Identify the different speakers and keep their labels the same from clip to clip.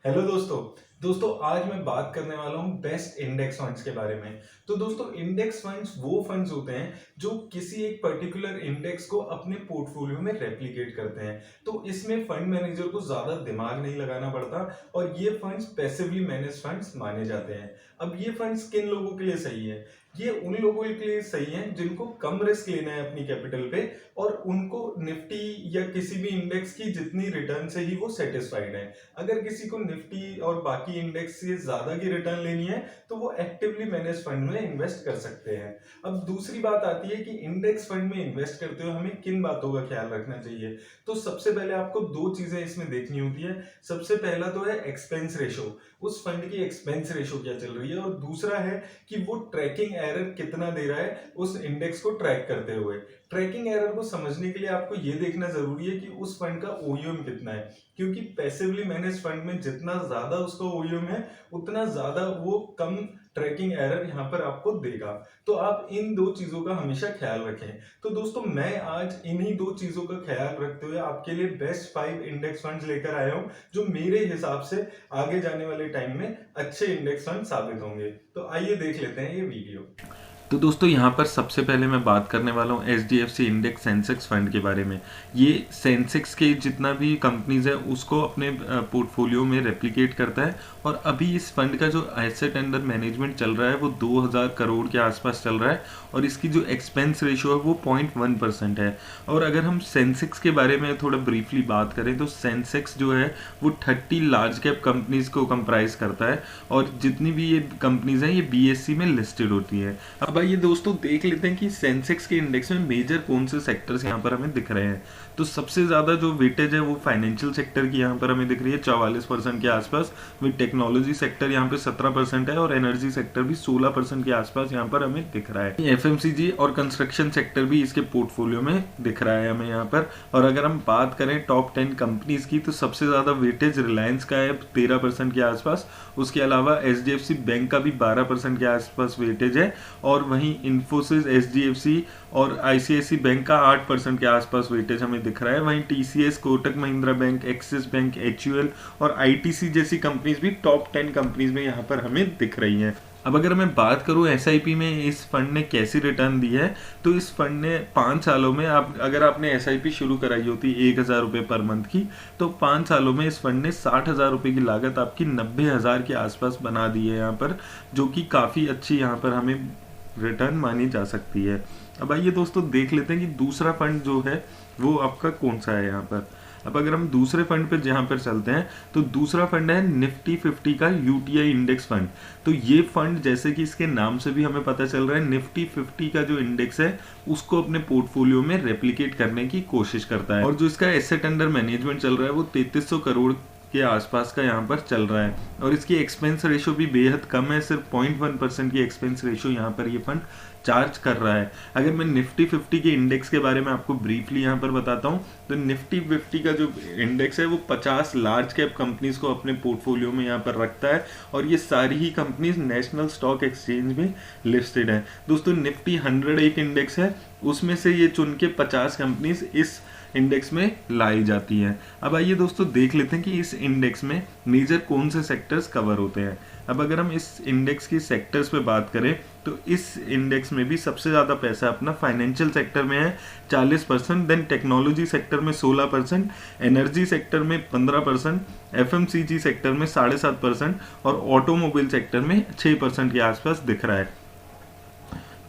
Speaker 1: Hello दोस्तों आज मैं बात करने वाला हूँ बेस्ट इंडेक्स फंड्स के बारे में। तो दोस्तों इंडेक्स फंड्स वो फंड्स होते हैं जो किसी एक पर्टिकुलर इंडेक्स को अपने पोर्टफोलियो में रेप्लिकेट करते हैं। तो इसमें फंड मैनेजर को ज्यादा दिमाग नहीं लगाना पड़ता और ये फंड्स पैसिवली मैनेज फंड्स माने जाते हैं। अब ये फंड्स किन लोगों के लिए सही है? ये उन लोगों के लिए सही है जिनको कम रिस्क लेना है अपनी कैपिटल पे और उनको निफ्टी या किसी भी इंडेक्स की जितनी रिटर्न से ही वो सेटिस्फाइड है। अगर किसी को निफ्टी और बाकी इंडेक्स से ज्यादा की रिटर्न लेनी है तो वो एक्टिवली मैनेज फंड में इन्वेस्ट कर सकते हैं। अब दूसरी बात आती है कि इंडेक्स फंड में इन्वेस्ट करते हुए हमें किन बातों का ख्याल रखना चाहिए। तो सबसे पहले आपको दो चीजें इसमें देखनी होती है। सबसे पहला तो है एक्सपेंस रेशो, उस फंड की एक्सपेंस रेशो क्या चल रही है, और दूसरा है कि वो ट्रैकिंग एरर कितना दे रहा है उस इंडेक्स को ट्रैक करते हुए। ट्रैकिंग एरर को समझने के लिए आपको ये देखना जरूरी है कि उस फंड का ओयूएम कितना है, क्योंकि पैसिवली मैनेज फंड में जितना ज्यादा उसका ओयूएम है उतना ज्यादा वो कम ट्रैकिंग एरर यहाँ पर आपको देगा। तो आप इन दो चीजों का हमेशा ख्याल रखें। तो दोस्तों मैं आज इन्हीं दो चीजों का ख्याल रखते हुए आपके लिए बेस्ट 5 इंडेक्स फंड्स लेकर आया हूं जो मेरे हिसाब से आगे जाने वाले टाइम में अच्छे इंडेक्स फंड साबित होंगे। तो आइए देख लेते हैं ये वीडियो।
Speaker 2: तो दोस्तों यहाँ पर सबसे पहले मैं बात करने वाला हूँ HDFC इंडेक्स सेंसेक्स फंड के बारे में। ये सेंसेक्स के जितना भी कंपनीज है उसको अपने पोर्टफोलियो में रेप्लिकेट करता है और अभी इस फंड का जो एसेट अंडर मैनेजमेंट चल रहा है वो 2000 करोड़ के आसपास चल रहा है और इसकी जो एक्सपेंस रेशियो है वो 0.1% है। और अगर हम सेंसेक्स के बारे में थोड़ा ब्रीफली बात करें तो सेंसेक्स जो है वो 30 लार्ज कैप कंपनीज को कंप्राइज करता है और जितनी भी ये कंपनीज हैं ये BSE में लिस्टेड होती है। अब आइए दोस्तों देख लेते हैं कि सेंसेक्स के इंडेक्स में मेजर कौन से सेक्टर्स यहाँ पर हमें दिख रहे हैं। तो सबसे ज्यादा जो वेटेज है वो फाइनेंशियल सेक्टर की यहाँ पर हमें दिख रही है 44% के आसपास, विद टेक्नोलॉजी सेक्टर यहाँ पे 17% है और एनर्जी सेक्टर भी 16% के आसपास यहाँ पर हमें दिख रहा है। FMCG और कंस्ट्रक्शन सेक्टर भी इसके पोर्टफोलियो में दिख रहा है हमें यहाँ पर। और अगर हम बात करें टॉप 10 कंपनीज की तो सबसे ज्यादा वेटेज रिलायंस का है 13% के आसपास। उसके अलावा HDFC बैंक का भी 12% के आसपास वेटेज है और वहीं इन्फोसिस, HDFC और ICICI बैंक का 8% के आसपास वेटेज हमें दिख रहा है। वहीं TCS, Kotak Mahindra bank, axis bank, HUL और ITC जैसी कंपनीज भी टॉप 10 कंपनीज में यहाँ पर हमें दिख रही हैं। अब अगर मैं बात करूं SIP में इस फंड ने कैसी रिटर्न दी है तो इस फंड ने 5 सालों में अगर आपने SIP शुरू कराई होती 1000 रुपये पर मंथ की तो 5 सालों में इस फंड ने 60,000 रुपये की लागत आपकी 90,000 के आसपास बना दी है यहाँ पर, जो कि काफ़ी अच्छी यहाँ पर हमें रिटर्न मानी जा सकती है। अब आइए दोस्तों देख लेते हैं कि दूसरा फंड जो है वो आपका कौन सा है यहाँ पर। अब अगर हम दूसरे फंड पर जहाँ पर चलते हैं तो दूसरा फंड है निफ्टी 50 का UTI इंडेक्स फंड। तो ये फंड जैसे कि इसके नाम से भी हमें पता चल रहा है निफ्टी 50 का जो इंडेक्स है उसको अपने पोर्टफोलियो में रेप्लिकेट करने की कोशिश करता है और जो इसका एसेट अंडर मैनेजमेंट चल रहा है वो 3300 करोड़ के आसपास का यहाँ पर चल रहा है और इसकी एक्सपेंस रेशो भी बेहद कम है, सिर्फ 0.1% की एक्सपेंस रेशो यहाँ पर ये फंड चार्ज कर रहा है। अगर मैं निफ्टी 50 के इंडेक्स के बारे में आपको ब्रीफली यहाँ पर बताता हूँ तो निफ्टी 50 का जो इंडेक्स है वो 50 लार्ज कैप कंपनीज को अपने पोर्टफोलियो में यहाँ पर रखता है और ये सारी ही कंपनीज नेशनल स्टॉक एक्सचेंज में लिस्टेड है। दोस्तों निफ्टी 100 एक इंडेक्स है, उसमें से ये चुन के 50 कंपनीज इस इंडेक्स में लाई जाती हैं। अब आइए दोस्तों देख लेते हैं कि इस इंडेक्स में मेजर कौन से सेक्टर्स कवर होते हैं। अब अगर हम इस इंडेक्स की सेक्टर्स पे बात करें तो इस इंडेक्स में भी सबसे ज़्यादा पैसा अपना फाइनेंशियल सेक्टर में है 40%, देन टेक्नोलॉजी सेक्टर में 16%, एनर्जी सेक्टर में 15%, FMCG सेक्टर में 7.5% और ऑटोमोबाइल सेक्टर में 6% के आसपास दिख रहा है।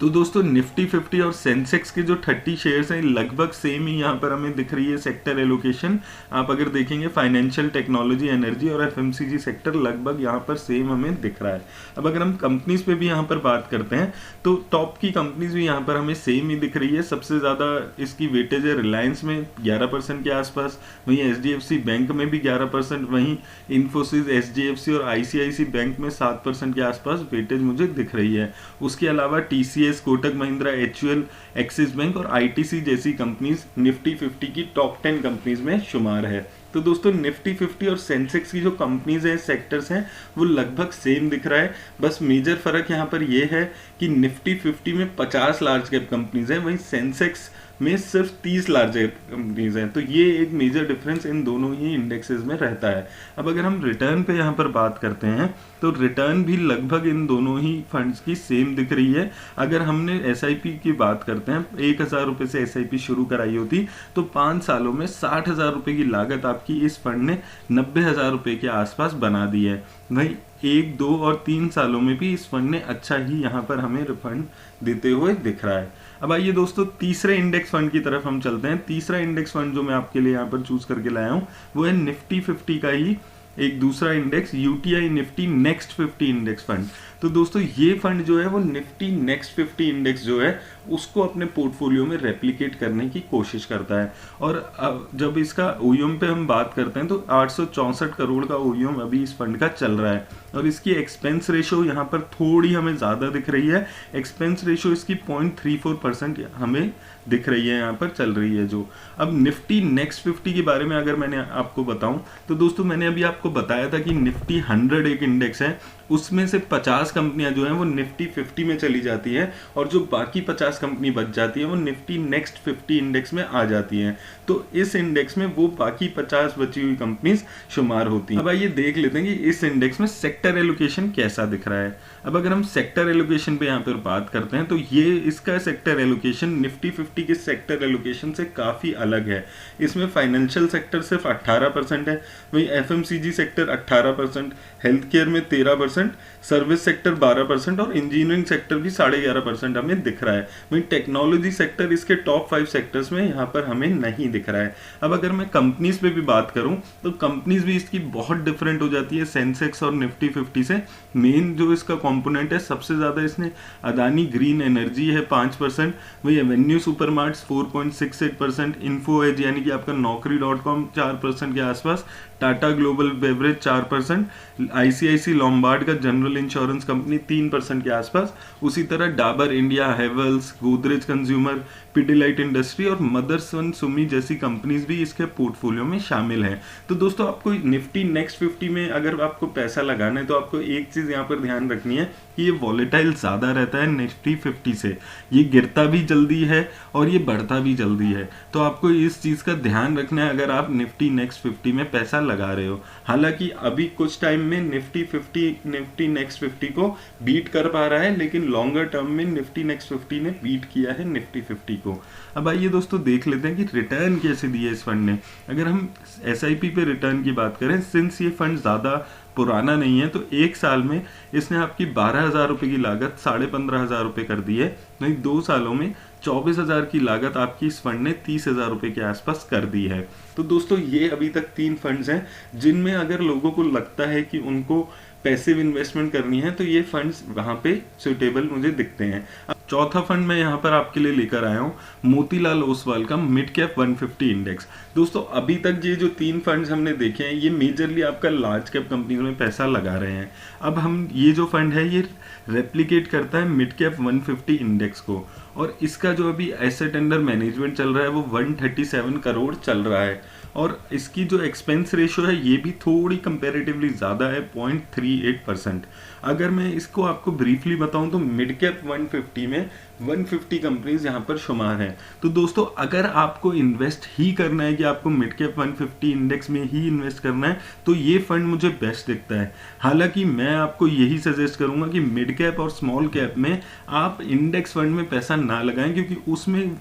Speaker 2: तो दोस्तों निफ्टी 50 और सेंसेक्स के जो 30 शेयर्स हैं लगभग सेम ही यहाँ पर हमें दिख रही है सेक्टर एलोकेशन। आप अगर देखेंगे फाइनेंशियल, टेक्नोलॉजी, एनर्जी और FMCG सेक्टर लगभग यहाँ पर सेम हमें दिख रहा है। अब अगर हम कंपनीज पे भी यहाँ पर बात करते हैं तो टॉप की कंपनीज भी यहाँ पर हमें सेम ही दिख रही है। सबसे ज़्यादा इसकी वेटेज है रिलायंस में 11% के आसपास, वहीं HDFC बैंक में भी 11%, वहीं इन्फोसिस, HDFC और ICICI बैंक में 7% के आसपास वेटेज मुझे दिख रही है। उसके अलावा TCS, Kotak Mahindra, HUL, axis bank और ITC जैसी कंपनीज निफ्टी 50 की टॉप 10 कंपनीज में शुमार है। तो दोस्तों निफ्टी 50 और सेंसेक्स की जो कंपनीज है, सेक्टर्स हैं, वो लगभग सेम दिख रहा है। बस मेजर फर्क यहाँ पर ये है कि निफ्टी 50 में 50 लार्ज कैप कंपनीज हैं, वहीं सेंसेक्स में सिर्फ 30 लार्जर कंपनीज हैं। तो ये एक मेजर डिफरेंस इन दोनों ही इंडेक्सेस में रहता है। अब अगर हम रिटर्न पे यहाँ पर बात करते हैं तो रिटर्न भी लगभग इन दोनों ही फंड्स की सेम दिख रही है। अगर हमने एसआईपी की बात करते हैं, 1000 रुपये से एसआईपी शुरू कराई होती तो 5 सालों में 60,000 रुपये की लागत आपकी इस फंड ने 90,000 रुपये के आसपास बना दी है। भाई 1, 2 और 3 सालों में भी इस फंड ने अच्छा ही यहाँ पर हमें रिफंड देते हुए दिख रहा है। अब आइए दोस्तों तीसरे इंडेक्स फंड की तरफ हम चलते हैं। तीसरा इंडेक्स फंड जो मैं आपके लिए यहाँ पर चूज करके लाया हूँ वो है निफ्टी 50 का ही एक दूसरा index, UTI Nifty next 50 index fund. तो दोस्तों ये फंड जो है वो निफ्टी नेक्स्ट 50 इंडेक्स जो है उसको अपने पोर्टफोलियो में रेप्लिकेट करने की कोशिश करता है। और अब जब इसका ओयूएम पे हम बात करते हैं तो 864 करोड़ का ओयूएम अभी इस फंड का चल रहा है। और इसकी एक्सपेंस रेशो यहाँ पर थोड़ी हमें ज़्यादा दिख रही है। एक्सपेंस रेशो इसकी 0.34% हमें दिख रही है, यहाँ पर चल रही है जो। अब निफ्टी नेक्स्ट 50 के बारे में अगर मैंने आपको बताऊं तो दोस्तों मैंने अभी आपको बताया था कि निफ्टी 100 एक इंडेक्स है, उसमें से 50 कंपनियां जो हैं वो निफ्टी 50 में चली जाती हैं और जो बाकी 50 कंपनी बच जाती है वो निफ्टी नेक्स्ट 50 इंडेक्स में आ जाती हैं। तो इस इंडेक्स में वो बाकी 50 बची हुई कंपनीज शुमार होती हैं। अब आइए देख लेते हैं कि इस इंडेक्स में सेक्टर एलोकेशन कैसा दिख रहा है। अब अगर हम सेक्टर एलोकेशन पे यहाँ पर बात करते हैं तो ये इसका सेक्टर एलोकेशन निफ्टी 50 के सेक्टर एलोकेशन से काफ़ी अलग है। इसमें फाइनेंशियल सेक्टर सिर्फ 18% है, वहीं एफएमसीजी सेक्टर 18%, हेल्थ केयर में 13%, सर्विस सेक्टर 12% और इंजीनियरिंग सेक्टर भी 11.5% हमें दिख रहा है। वहीं टेक्नोलॉजी सेक्टर इसके टॉप 5 सेक्टर्स में यहाँ पर हमें नहीं दिख रहा है। अब अगर मैं कंपनीज पे भी बात करूँ तो कंपनीज भी इसकी बहुत डिफरेंट हो जाती है सेंसेक्स और निफ्टी 50 से। मेन जो इसका कंपोनेंट है सबसे ज़्यादा इसने अदानी ग्रीन एनर्जी है 5%, वही एवेन्यू सुपरमार्ट्स 4.68%, इन्फो एज यानी कि आपका नौकरी.com 4% के आसपास, Tata global beverage 4%, ICICI Lombard का जनरल इंश्योरेंस कंपनी 3% के आसपास, उसी तरह Dabur India, Havells, Godrej consumer, Pidilite industry और मदरसन सुमी जैसी कंपनीज भी इसके पोर्टफोलियो में शामिल हैं। तो दोस्तों आपको निफ्टी नेक्स्ट 50 में अगर आपको पैसा लगाना है तो आपको एक चीज़ यहाँ पर ध्यान रखनी है कि ये वॉलेटाइल ज़्यादा रहता है निफ्टी 50 से, ये गिरता भी जल्दी है और ये बढ़ता भी जल्दी है। तो आपको इस चीज़ का ध्यान रखना है अगर आप निफ्टी नेक्स्ट 50 में पैसा लगा रहे हो। हालांकि अभी कुछ टाइम में निफ्टी नेक्स्ट 50 को बीट कर पा रहा है, लेकिन लॉन्गर टर्म में निफ्टी नेक्स्ट 50 ने बीट किया है निफ्टी 50 को। अब आइए दोस्तों देख लेते हैं कि रिटर्न कैसे दिए इस फंड ने। अगर हम एसआईपी पे रिटर्न की बात करें, सिंस ये फंड ज़्यादा पुराना नहीं है तो एक साल में इसने आपकी 12,000 रुपये की लागत 15,500 रुपये कर दी है। नहीं, 2 सालों में 24,000 की लागत आपकी इस फंड ने 30,000 रुपये के आसपास कर दी है। तो दोस्तों ये अभी तक 3 फंड्स हैं जिनमें अगर लोगों को लगता है कि उनको पैसिव इन्वेस्टमेंट करनी है तो ये फंड्स वहाँ पे सुटेबल मुझे दिखते हैं। अब चौथा फंड मैं यहाँ पर आपके लिए लेकर आया हूँ मोतीलाल ओसवाल का मिड कैप 150 इंडेक्स। दोस्तों अभी तक ये जो 3 फंड्स हमने देखे हैं ये मेजरली आपका लार्ज कैप कंपनीज में पैसा लगा रहे हैं। अब हम ये जो फंड है ये रेप्लिकेट करता है मिड कैप 150 इंडेक्स को, और इसका जो अभी एसेट अंडर मैनेजमेंट चल रहा है वो 137 करोड़ चल रहा है। और इसकी जो एक्सपेंस रेशो है ये भी थोड़ी कंपैरेटिवली ज़्यादा है 0.38%। अगर मैं इसको आपको ब्रीफली बताऊं तो मिड कैप 150 में 150 कंपनीज यहाँ पर शुमार हैं। तो दोस्तों अगर आपको इन्वेस्ट ही करना है कि आपको मिड कैप 150 इंडेक्स में ही इन्वेस्ट करना है तो ये फंड मुझे बेस्ट दिखता है। हालांकि मैं आपको यही सजेस्ट करूंगा कि मिड कैप और स्मॉल कैप में आप इंडेक्स फंड में पैसा ना लगाएं, क्योंकि उसमें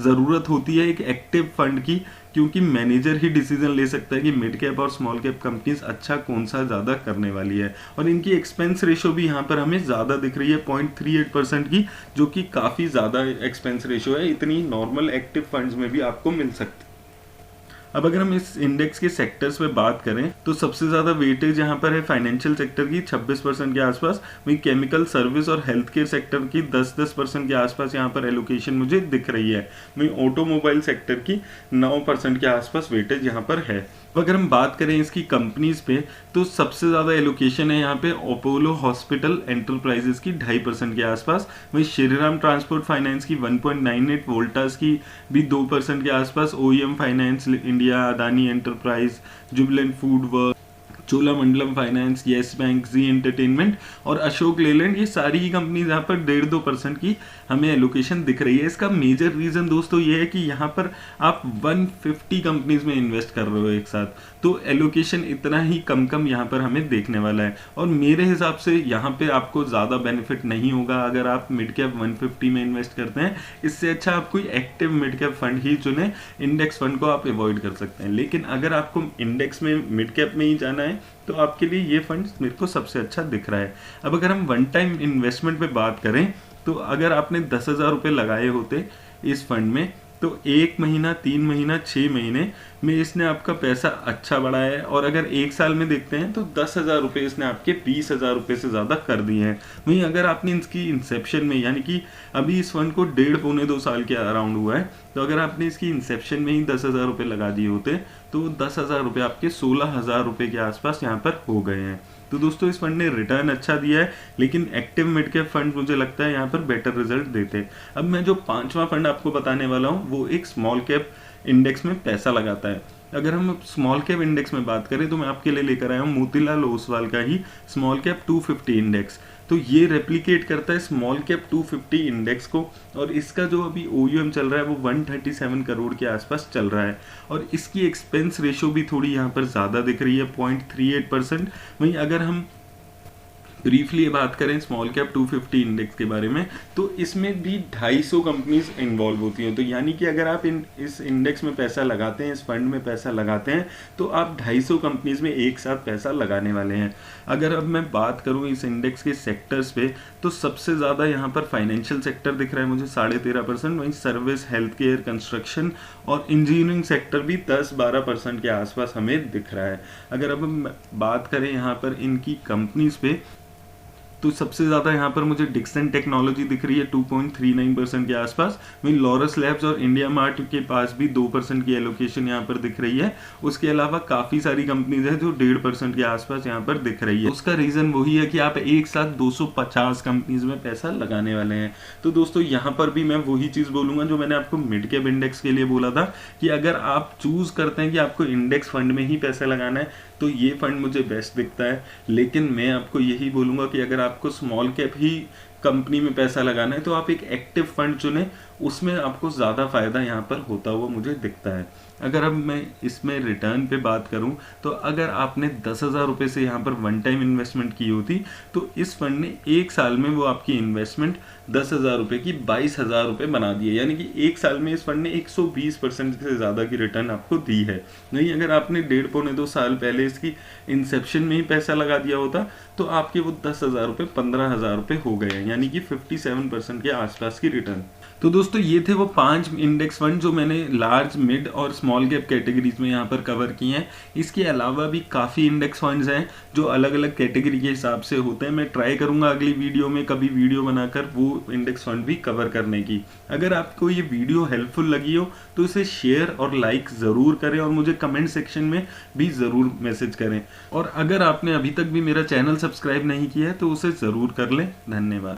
Speaker 2: ज़रूरत होती है एक एक्टिव फंड की, क्योंकि मैनेजर ही डिसीजन ले सकता है कि मिड कैप और स्मॉल कैप कंपनीज अच्छा कौन सा ज़्यादा करने वाली है। और इनकी एक्सपेंस रेशो भी यहाँ पर हमें ज़्यादा दिख रही है 0.38% की, जो कि काफ़ी ज़्यादा एक्सपेंस रेशो है। इतनी नॉर्मल एक्टिव फंड्स में भी आपको मिल सकती है। अब अगर हम इस इंडेक्स के सेक्टर्स पे बात करें तो सबसे ज़्यादा वेटेज यहाँ पर है फाइनेंशियल सेक्टर की 26% के आसपास, वहीं केमिकल, सर्विस और हेल्थ केयर सेक्टर की 10% के आसपास यहाँ पर एलोकेशन मुझे दिख रही है। वहीं ऑटोमोबाइल सेक्टर की 9% के आसपास वेटेज यहाँ पर है। अगर हम बात करें इसकी कंपनीज पे तो सबसे ज़्यादा एलोकेशन है यहाँ पे अपोलो हॉस्पिटल एंटरप्राइजेस की 2.5% के आसपास, वहीं श्रीराम ट्रांसपोर्ट फाइनेंस की 1.98, वोल्टास की भी 2% के आसपास, OEM finance India, Adani enterprise, Jubilant food work, Cholamandalam finance, yes bank, Zee entertainment और अशोक लेलैंड, ये सारी ही कंपनीज यहाँ पर 1.5-2% की हमें एलोकेशन दिख रही है। इसका मेजर रीजन दोस्तों ये है कि यहाँ पर आप 150 कंपनीज में इन्वेस्ट कर रहे हो एक साथ, तो एलोकेशन इतना ही कम यहाँ पर हमें देखने वाला है। और मेरे हिसाब से यहाँ पे आपको ज़्यादा बेनिफिट नहीं होगा अगर आप मिड कैप 150 में इन्वेस्ट करते हैं। इससे अच्छा आप कोई एक्टिव मिड कैप फंड ही चुने, इंडेक्स फंड को आप अवॉइड कर सकते हैं। लेकिन अगर आपको इंडेक्स में मिड कैप में ही जाना है तो आपके लिए ये फंड मेरे को सबसे अच्छा दिख रहा है। अब अगर हम वन टाइम इन्वेस्टमेंट पे बात करें तो अगर आपने 10,000 रुपये लगाए होते इस फंड में तो 1 महीना, 3 महीना, 6 महीने में इसने आपका पैसा अच्छा बढ़ाया है। और अगर एक साल में देखते हैं तो 10,000 रुपये इसने आपके 20,000 रुपये से ज़्यादा कर दिए हैं। वहीं अगर आपने इसकी इंसेप्शन में, यानी कि अभी इस फंड को 1.5-2 साल के अराउंड हुआ है, तो अगर आपने इसकी इंसेप्शन में ही 10,000 रुपये लगा दिए होते तो 10,000 रुपये आपके 16,000 रुपये के आसपास यहाँ पर हो गए हैं। तो दोस्तों इस फंड ने रिटर्न अच्छा दिया है, लेकिन एक्टिव मिड कैप फंड मुझे लगता है यहाँ पर बेटर रिजल्ट देते हैं। अब मैं जो 5वां फंड आपको बताने वाला हूँ वो एक स्मॉल कैप इंडेक्स में पैसा लगाता है। अगर हम स्मॉल कैप इंडेक्स में बात करें तो मैं आपके लिए लेकर आया हूँ मोतीलाल ओसवाल का ही स्मॉल कैप 250 इंडेक्स। तो ये रेप्लिकेट करता है स्मॉल कैप 250 इंडेक्स को, और इसका जो अभी OUM चल रहा है वो 137 करोड़ के आसपास चल रहा है। और इसकी एक्सपेंस रेशो भी थोड़ी यहाँ पर ज़्यादा दिख रही है, 0.38%। वहीं अगर हम ब्रीफली बात करें स्मॉल कैप 250 इंडेक्स के बारे में तो इसमें भी 250 कंपनीज इन्वॉल्व होती हैं। तो यानी कि अगर आप इस इंडेक्स में पैसा लगाते हैं, इस फंड में पैसा लगाते हैं, तो आप 250 कंपनीज में एक साथ पैसा लगाने वाले हैं। अगर अब मैं बात करूं इस इंडेक्स के सेक्टर्स पे तो सबसे ज़्यादा यहाँ पर फाइनेंशियल सेक्टर दिख रहा है मुझे 13.5%, वहीं सर्विस, हेल्थ केयर, कंस्ट्रक्शन और इंजीनियरिंग सेक्टर भी 10-12% के आसपास हमें दिख रहा है। अगर अब हम बात करें यहाँ पर इनकी कंपनीज पे तो सबसे ज़्यादा यहाँ पर मुझे डिक्सन टेक्नोलॉजी दिख रही है 2.39% के आसपास। वहीं लॉरस लैब्स और इंडिया मार्ट के पास भी 2% की एलोकेशन यहाँ पर दिख रही है। उसके अलावा काफ़ी सारी कंपनीज हैं जो 1.5% के आसपास यहाँ पर दिख रही है। उसका रीज़न वही है कि आप एक साथ 250 कंपनीज में पैसा लगाने वाले हैं। तो दोस्तों यहाँ पर भी मैं वही चीज़ बोलूँगा जो मैंने आपको मिड कैप इंडेक्स के लिए बोला था कि अगर आप चूज़ करते हैं कि आपको इंडेक्स फंड में ही पैसा लगाना है तो ये फंड मुझे बेस्ट दिखता है। लेकिन मैं आपको यही बोलूँगा कि अगर आपको स्मॉल कैप ही कंपनी में पैसा लगाना है तो आप एक एक्टिव फंड चुनें, उसमें आपको ज़्यादा फायदा यहाँ पर होता हुआ मुझे दिखता है। अगर अब मैं इसमें रिटर्न पे बात करूं तो अगर आपने 10,000 रुपये से यहाँ पर वन टाइम इन्वेस्टमेंट की होती तो इस फंड ने एक साल में वो आपकी इन्वेस्टमेंट 10,000 रुपये की 22,000 रुपये बना दी है। यानी कि एक साल में इस फंड ने 120% से ज़्यादा की रिटर्न आपको दी है। नहीं, अगर आपने 1.5-2 साल पहले इसकी इंसेप्शन में ही पैसा लगा दिया होता तो आपके वो 10,000 रुपये 15,000 रुपये हो गए हैं, यानी कि 57% के आसपास की रिटर्न। तो दोस्तों ये थे वो 5 इंडेक्स फंड जो मैंने लार्ज, मिड और स्मॉल कैप कैटेगरीज में यहाँ पर कवर किए हैं। इसके अलावा भी काफ़ी इंडेक्स फंड्स हैं जो अलग अलग कैटेगरी के हिसाब से होते हैं। मैं ट्राई करूँगा अगली वीडियो में कभी वीडियो बनाकर वो इंडेक्स फंड भी कवर करने की। अगर आपको ये वीडियो हेल्पफुल लगी हो तो इसे शेयर और लाइक ज़रूर करें और मुझे कमेंट सेक्शन में भी ज़रूर मैसेज करें। और अगर आपने अभी तक भी मेरा चैनल सब्सक्राइब नहीं किया है तो उसे ज़रूर कर लें। धन्यवाद।